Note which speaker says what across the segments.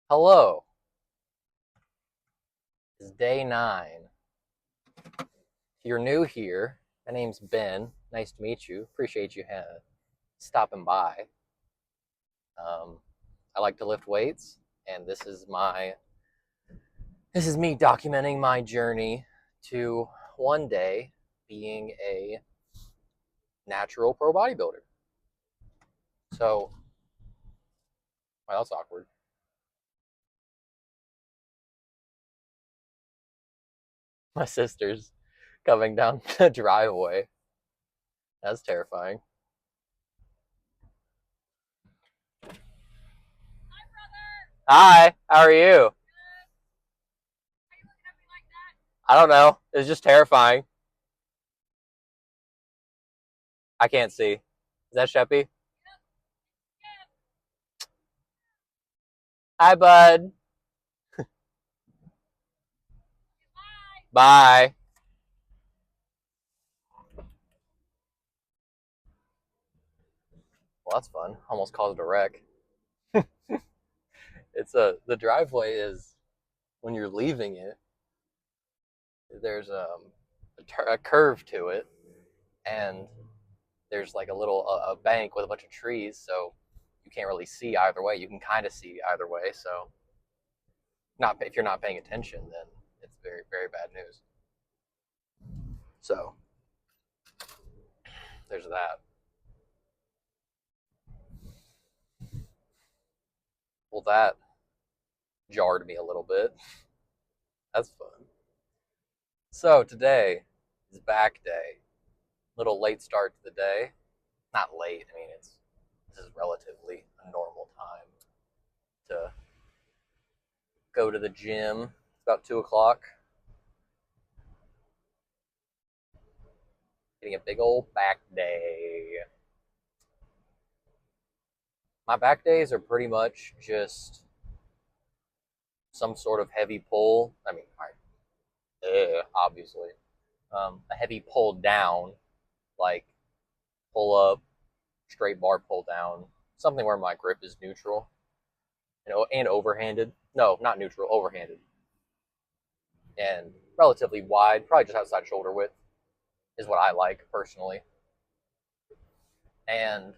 Speaker 1: Hello, it's day 9. If you're new here, my name's Ben. Nice to meet you. Appreciate you stopping by. Um, I like to lift weights, and this is me documenting my journey to one day being a natural pro bodybuilder. So, wow, that's awkward. My sister's coming down the driveway. That's terrifying. Hi, how are you? I don't know. It's just terrifying. I can't see. Is that Sheppy? Hi, bud. Bye. Well, that's fun. Almost caused a wreck. The driveway is when you're leaving it. There's a curve to it, and there's like a little a bank with a bunch of trees, so you can't really see either way. You can kind of see either way, so not if you're not paying attention, then it's very very bad news. So there's that. Well, that jarred me a little bit. That's fun. So today is back day. Little late start to the day. Not late. I mean, this is relatively a normal time to go to the gym. It's about 2 o'clock. Getting a big old back day. My back days are pretty much just some sort of heavy pull. I mean, obviously, a heavy pull down, like pull up, straight bar pull down, something where my grip is neutral, and overhanded. No, not neutral, overhanded, and relatively wide, probably just outside shoulder width is what I like personally. And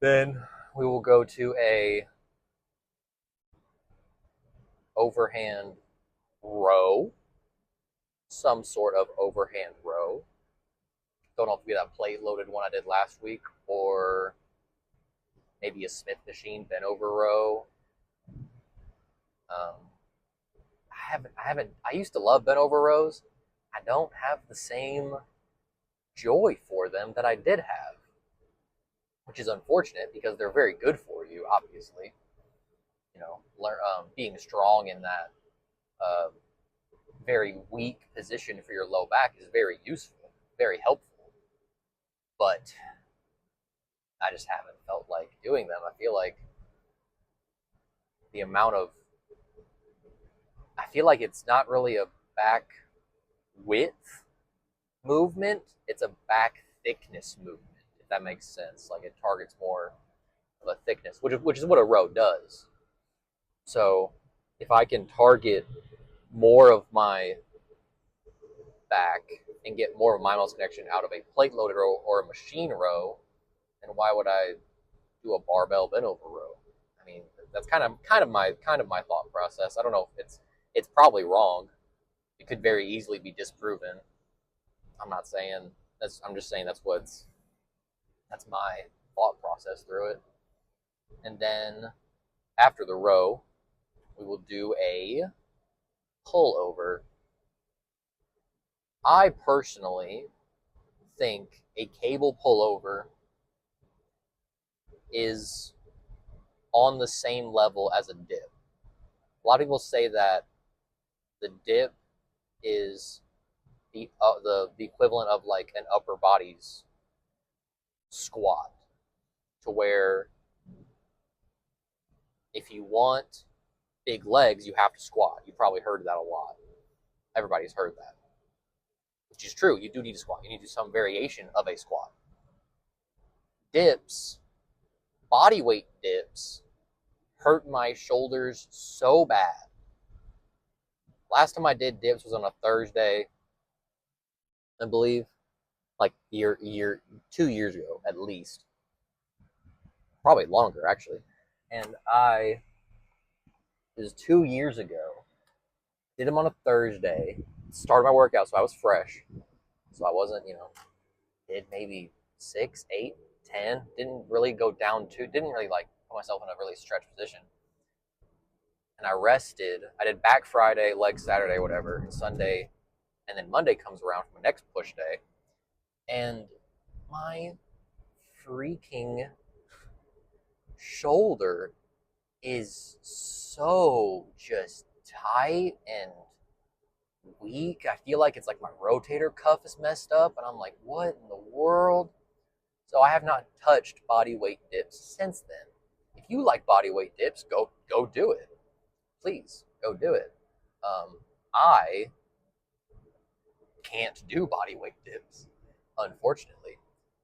Speaker 1: then we will go to a overhand row, some sort of overhand row. Don't know if it'll be that plate loaded one I did last week, or maybe a Smith machine bent over row. Um, I used to love bent over rows. I don't have the same joy for them that I did have, which is unfortunate because they're very good for you, obviously. Being strong in that uh, very weak position for your low back is very useful, very helpful. But I just haven't felt like doing them. I feel like the amount of, I feel like it's not really a back width movement, it's a back thickness movement, if that makes sense. Like it targets more of a thickness, which is what a row does. So if I can target more of my back and get more of my muscle connection out of a plate loaded row or a machine row, then why would I do a barbell bent over row? I mean, that's kind of my thought process. I don't know if it's probably wrong. It could very easily be disproven. I'm not saying that's. I'm just saying that's my thought process through it. And then after the row, we will do a pull over. I personally think a cable pullover is on the same level as a dip. A lot of people say that the dip is the equivalent of like an upper body's squat, to where if you want big legs, you have to squat. You've probably heard that a lot. Everybody's heard that, which is true. You do need to squat. You need to do some variation of a squat. Dips body weight dips hurt my shoulders so bad. Last time I did dips was on a Thursday, I believe, like 2 years ago at least, probably longer actually. And it was 2 years ago. Did them on a Thursday. Started my workout, so I was fresh. So I wasn't, did maybe 6, 8, 10. Didn't really go down to, didn't really like put myself in a really stretched position. And I rested. I did back Friday, leg Saturday, whatever, and Sunday, and then Monday comes around for my next push day, and my freaking shoulder is so just tight and weak. I feel like it's like my rotator cuff is messed up, and I'm like, what in the world? So I have not touched body weight dips since then. If you like body weight dips, go do it. Please go do it. I can't do body weight dips, unfortunately.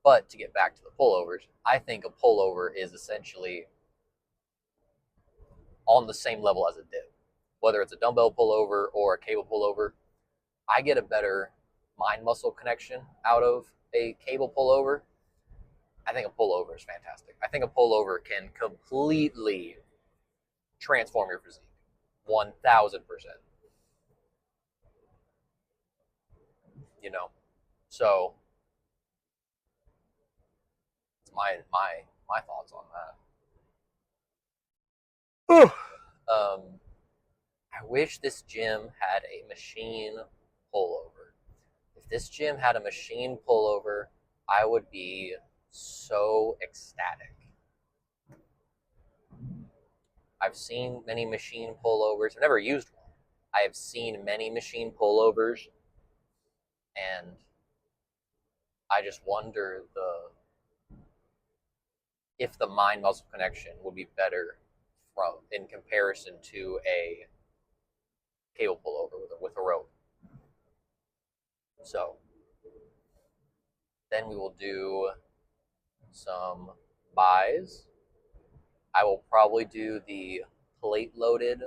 Speaker 1: But to get back to the pullovers, I think a pullover is essentially on the same level as a dip. Whether it's a dumbbell pullover or a cable pullover, I get a better mind muscle connection out of a cable pullover. I think a pullover is fantastic. I think a pullover can completely transform your physique. 1000%. So it's my thoughts on that. I wish this gym had a machine pullover. If this gym had a machine pullover, I would be so ecstatic. I've seen many machine pullovers. I've never used one. I have seen many machine pullovers, and I just wonder if the mind muscle connection would be better in comparison to a cable pullover with a rope. So then we will do some buys. I will probably do the plate loaded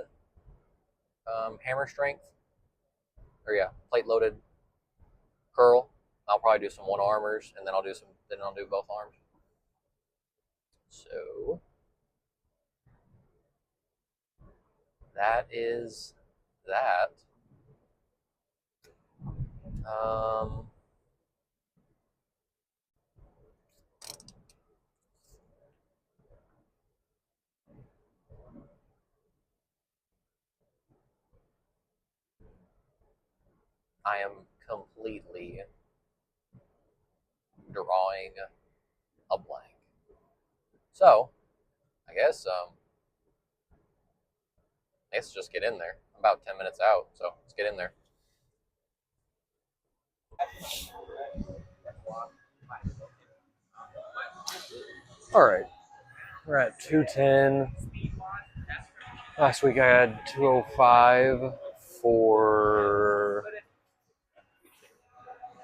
Speaker 1: hammer strength, plate loaded curl. I'll probably do some one armers, and then I'll do both arms. So that is that. I am completely drawing a blank. So I guess let's just get in there. I'm about 10 minutes out, so let's get in there. All right, we're at 210. Last week I had 205 for,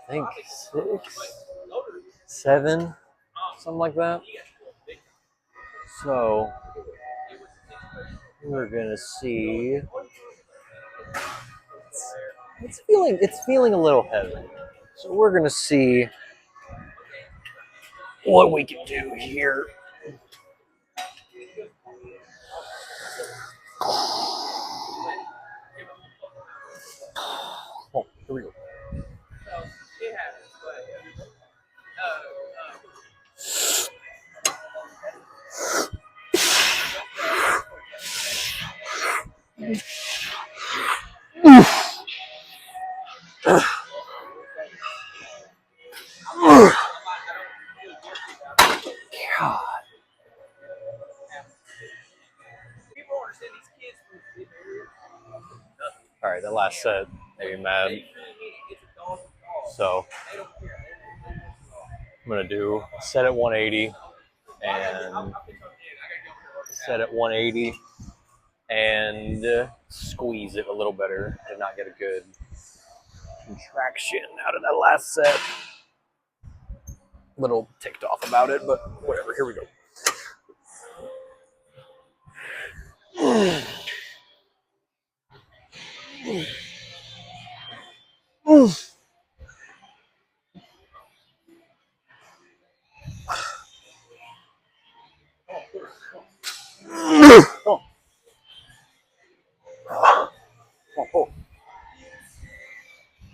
Speaker 1: I think, 6, 7, something like that. So we're gonna see. It's feeling a little heavy. So we're gonna see what we can do here. Oh, here we go. God. All right, that last set made me mad. So I'm gonna do set at 180 and set at 180 and squeeze it a little better. I did not get a good contraction out of that last set. A little ticked off about it, but whatever. Here we go. Oh,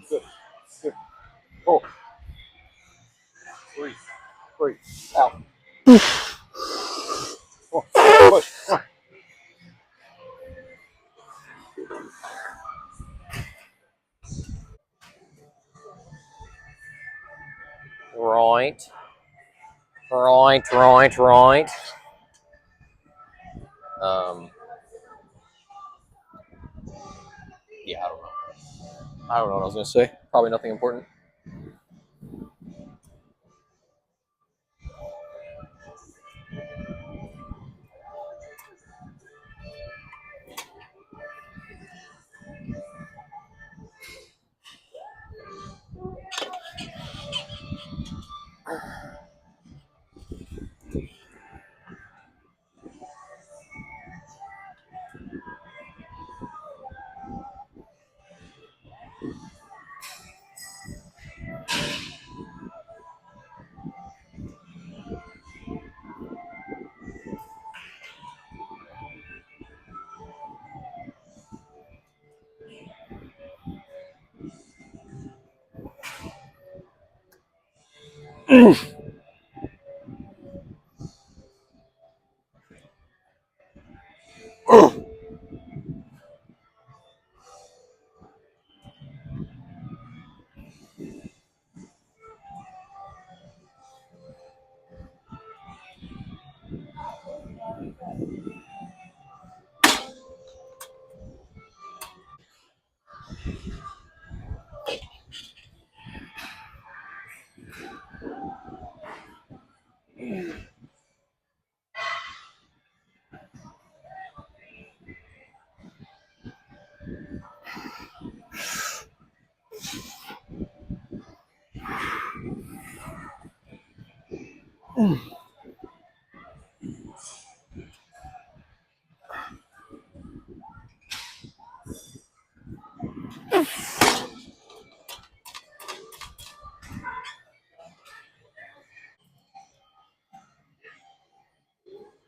Speaker 1: good, good. Oh, breathe, out. Oh, push. Right, right. Yeah, I don't know. I don't know what I was gonna say. Probably nothing important.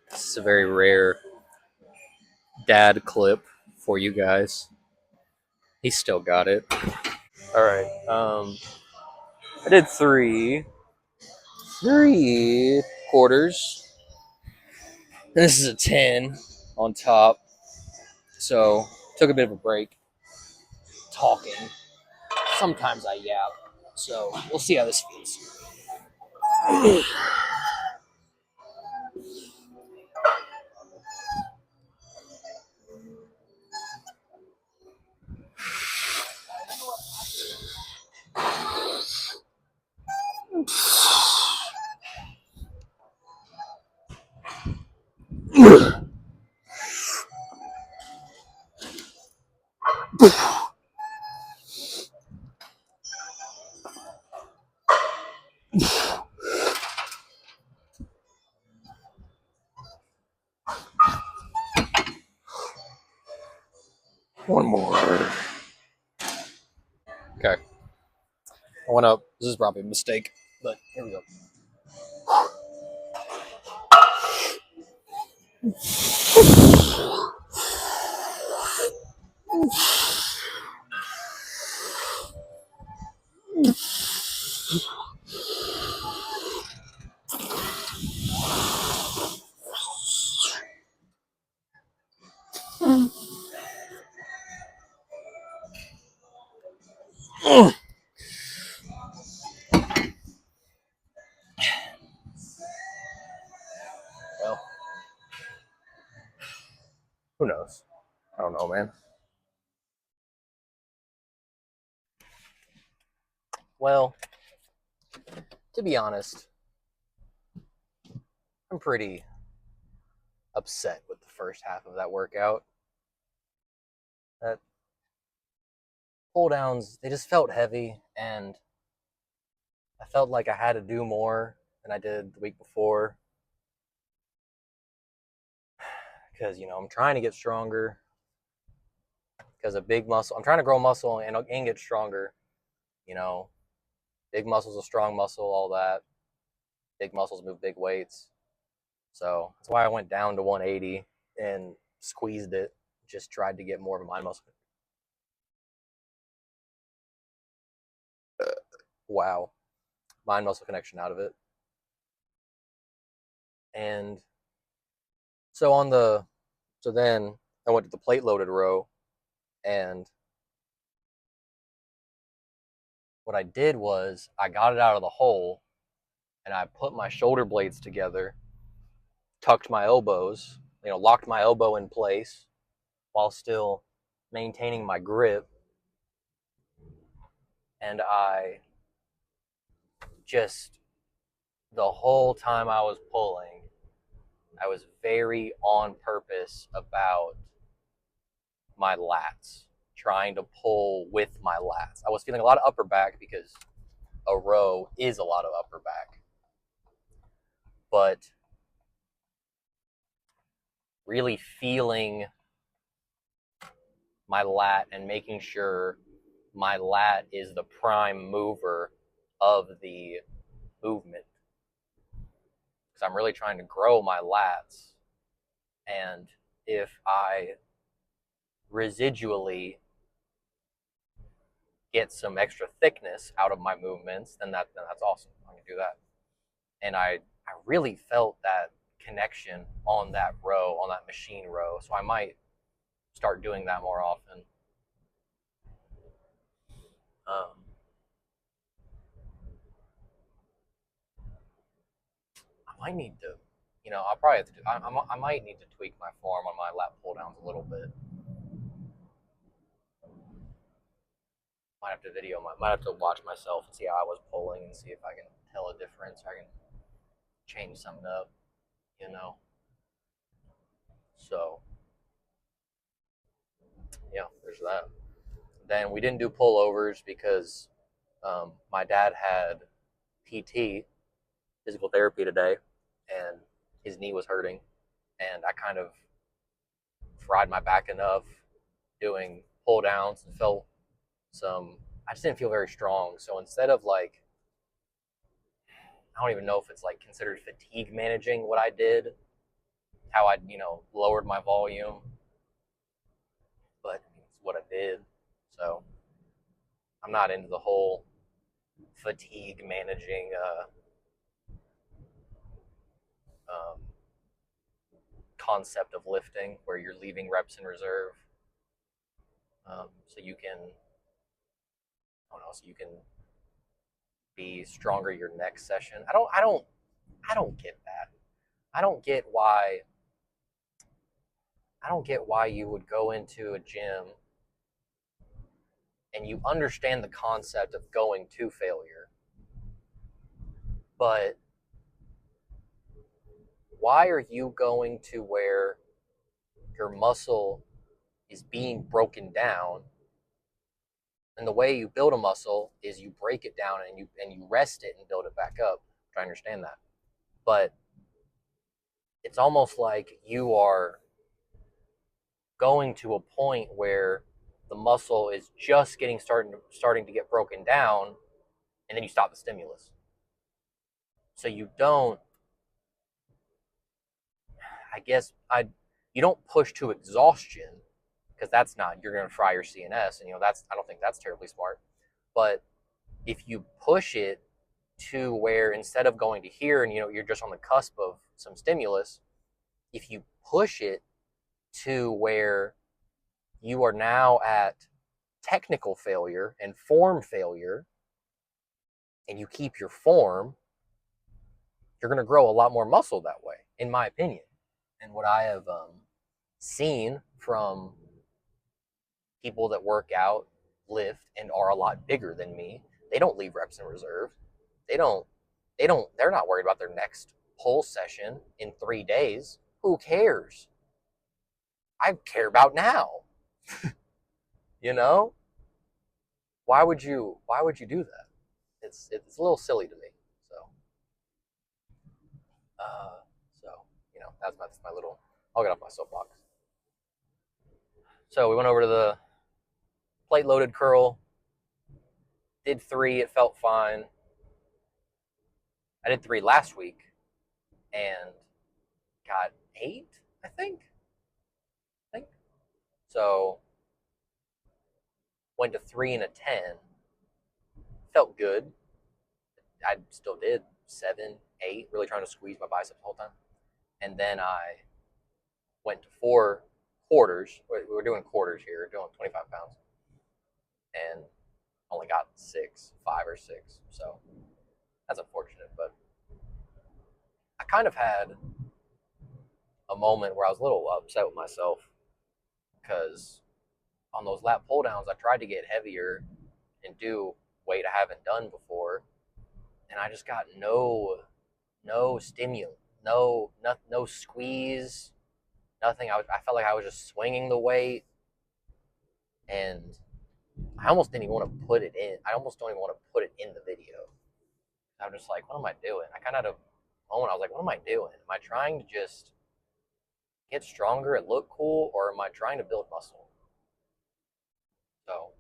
Speaker 1: This is a very rare dad clip for you guys. He still got it. All right. I did three quarters. And this is a 10 on top. So took a bit of a break talking. Sometimes I yap. So we'll see how this feels. One more. Okay. I went up. This is probably a mistake, but here we go. Well, who knows? I don't know, man. Well, to be honest, I'm pretty upset with the first half of that workout. That pull downs, they just felt heavy, and I felt like I had to do more than I did the week before. because, I'm trying to get stronger because a big muscle, I'm trying to grow muscle and get stronger, you know, big muscle's a strong muscle, all that. Big muscles move big weights. So that's why I went down to 180 and squeezed it. Just tried to get more of a mind muscle. Wow. Mind muscle connection out of it. And so then I went to the plate loaded row, and what I did was I got it out of the hole and I put my shoulder blades together, tucked my elbows, locked my elbow in place while still maintaining my grip. And I just, the whole time I was pulling, I was very on purpose about my lats, trying to pull with my lats. I was feeling a lot of upper back because a row is a lot of upper back. But really feeling my lat and making sure my lat is the prime mover of the movement. Because I'm really trying to grow my lats. And if I residually get some extra thickness out of my movements, then that's awesome. I'm gonna do that. And I really felt that connection on that row, on that machine row. So I might start doing that more often. I might need to, I'll probably have to do, I might need to tweak my form on my lat pull downs a little bit. Might have to might have to watch myself and see how I was pulling and see if I can tell a difference. Or I can change something up, So, yeah, there's that. Then we didn't do pullovers because my dad had PT, physical therapy today, and his knee was hurting. And I kind of fried my back enough doing pull downs and I just didn't feel very strong. So instead of I don't even know if it's considered fatigue managing what I did, how I, lowered my volume, but it's what I did. So I'm not into the whole fatigue managing um, concept of lifting where you're leaving reps in reserve. So you can, so you can be stronger your next session. I don't get that. I don't get why you would go into a gym and you understand the concept of going to failure, but why are you going to where your muscle is being broken down? And the way you build a muscle is you break it down and you rest it and build it back up. I understand that. But it's almost like you are going to a point where the muscle is just starting to get broken down, and then you stop the stimulus. So you don't, you don't push to exhaustion, because you're going to fry your CNS, and I don't think that's terribly smart. But if you push it to where instead of going to here and you're just on the cusp of some stimulus, if you push it to where you are now at technical failure and form failure, and you keep your form, you're going to grow a lot more muscle that way, in my opinion. And what I have seen from people that work out, lift, and are a lot bigger than me, they don't leave reps in reserve. They're not worried about their next pull session in 3 days. Who cares? I care about now. Why would you do that? It's a little silly to me. So, uh, so that's my little. I'll get off my soapbox. So we went over to the plate loaded curl, did 3, it felt fine. I did 3 last week and got 8, I think. So went to 3 and a 10. Felt good. I still did 7, 8, really trying to squeeze my biceps the whole time. And then I went to 4 quarters. We were doing quarters here, doing 25 pounds. And only got 6, 5 or 6. So that's unfortunate. But I kind of had a moment where I was a little upset with myself because on those lat pull downs, I tried to get heavier and do weight I haven't done before. And I just got no stimulant, no squeeze, nothing. I felt like I was just swinging the weight, and I almost didn't even want to put it in. I almost don't even want to put it in the video. I'm just like, what am I doing? I kind of had a moment. I was like, what am I doing? Am I trying to just get stronger and look cool, or am I trying to build muscle? So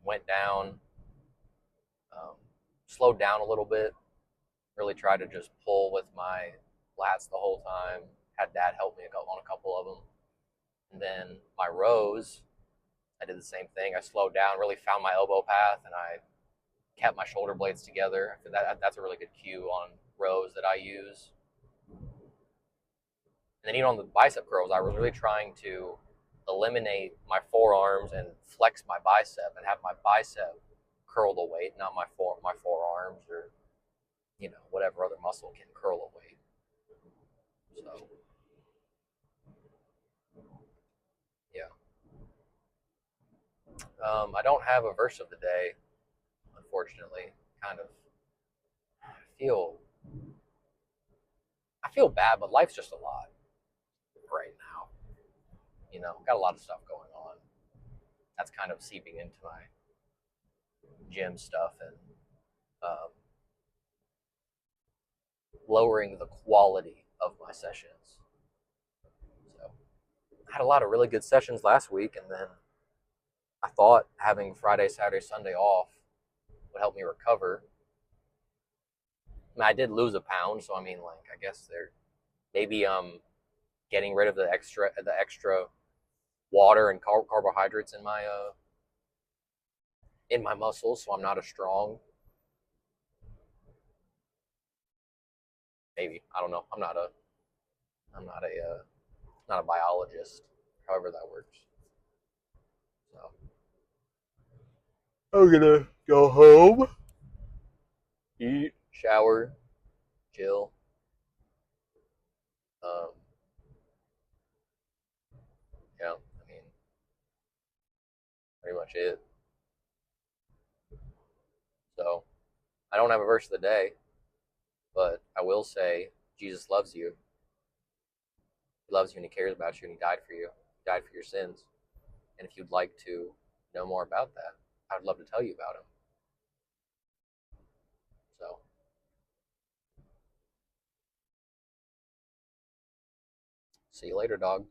Speaker 1: went down, slowed down a little bit, really tried to just pull with my lats the whole time. Had Dad help me on a couple of them. And then my rows, I did the same thing. I slowed down, really found my elbow path, and I kept my shoulder blades together. That's a really good cue on rows that I use. And then even on the bicep curls, I was really trying to eliminate my forearms and flex my bicep and have my bicep curl the weight, not my forearms or whatever other muscle can curl a weight. So yeah. I don't have a verse of the day, unfortunately. Kind of feel I feel bad, but life's just a lot right now. Got a lot of stuff going on. That's kind of seeping into my gym stuff and lowering the quality of my sessions. So I had a lot of really good sessions last week, and then I thought having Friday, Saturday, Sunday off would help me recover. I mean, I did lose a pound, so I mean, I guess maybe getting rid of the extra water and carbohydrates in my muscles, so I'm not as strong. Maybe, I don't know. I'm not a biologist. However that works. So I'm gonna go home, eat, shower, chill. Yeah, I mean, pretty much it. So I don't have a verse of the day, but I will say Jesus loves you. He loves you and he cares about you and he died for you. He died for your sins. And if you'd like to know more about that, I would love to tell you about him. So see you later, dog.